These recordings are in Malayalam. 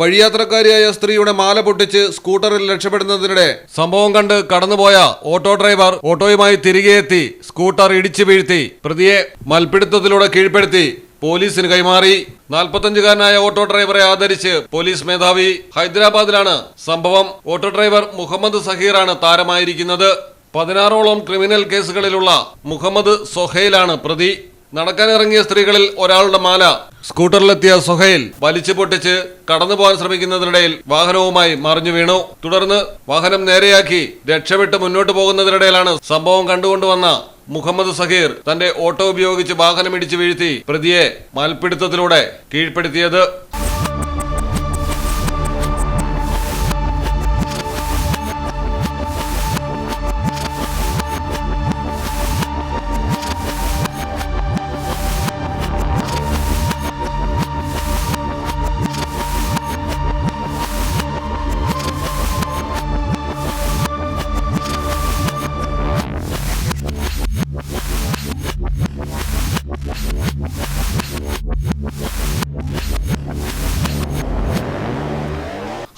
വഴിയാത്രക്കാരിയായ സ്ത്രീയുടെ മാല പൊട്ടിച്ച് സ്കൂട്ടറിൽ രക്ഷപ്പെടുന്നതിനിടെ സംഭവം കണ്ട് കടന്നുപോയ ഓട്ടോ ഡ്രൈവർ ഓട്ടോയുമായി തിരികെ എത്തി സ്കൂട്ടർ ഇടിച്ചു വീഴ്ത്തി പ്രതിയെ മൽപിടുത്തത്തിലൂടെ കീഴ്പ്പെടുത്തി പോലീസിന് കൈമാറി. 45-കാരനായ ഓട്ടോ ഡ്രൈവറെ ആദരിച്ച് പോലീസ് മേധാവി. ഹൈദരാബാദിലാണ് സംഭവം. ഓട്ടോ ഡ്രൈവർ മുഹമ്മദ് സഹീറാണ് താരമായിരിക്കുന്നത്. 16ഓളം ക്രിമിനൽ കേസുകളിലുള്ള മുഹമ്മദ് സൊഹൈലാണ് പ്രതി. നടക്കാനിറങ്ങിയ സ്ത്രീകളിൽ ഒരാളുടെ മാല സ്കൂട്ടറിലെത്തിയ സൊഹൈൽ വലിച്ചു പൊട്ടിച്ച് കടന്നുപോകാൻ ശ്രമിക്കുന്നതിനിടയിൽ വാഹനവുമായി മറിഞ്ഞു വീണു. തുടർന്ന് വാഹനം നേരെയാക്കി രക്ഷപ്പെട്ട് മുന്നോട്ട് പോകുന്നതിനിടയിലാണ് സംഭവം കണ്ടുകൊണ്ടുവന്ന മുഹമ്മദ് സഹീർ തന്റെ ഓട്ടോ ഉപയോഗിച്ച് വാഹനം ഇടിച്ചു വീഴ്ത്തി പ്രതിയെ മൽപിടുത്തത്തിലൂടെ കീഴ്പ്പെടുത്തിയത്.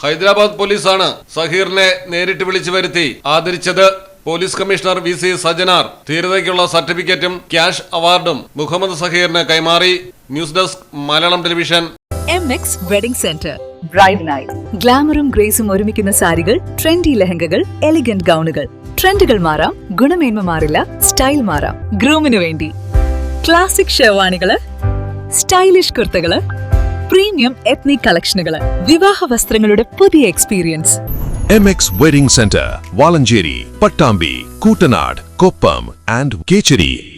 ഹൈദരാബാദ് പോലീസാണ് സഹീറിനെ നേരിട്ട് വിളിച്ചു വരുത്തി ആദരിച്ചത്. പോലീസ് കമ്മീഷണർ VC സജനാർ ധീരതയ്ക്കുള്ള സർട്ടിഫിക്കറ്റും ക്യാഷ് അവാർഡും മുഹമ്മദ് സഹീറിന് കൈമാറി. News desk Malayalam television. MX wedding centre. Bride night. ഗ്ലാമറും ഗ്രേസും ഒരുമിക്കുന്ന സാരികൾ, ട്രെൻഡി ലെഹങ്കകൾ, എലിഗന്റ് ഗൗണുകൾ. ട്രെൻഡുകൾ മാറാം, ഗുണമേന്മ മാറില്ല, സ്റ്റൈൽ മാറാം. ഗ്രൂമിന് വേണ്ടി ക്ലാസിക് ഷെർവാണികള്, സ്റ്റൈലിഷ് കുർത്തകള്, പ്രീമിയം എത്നിക് കളക്ഷനുകള്, വിവാഹ വസ്ത്രങ്ങളുടെ പുതിയ experience. MX wedding centre, Valanchery, Pattambi, Kuttanad, Koppam and Kecheri.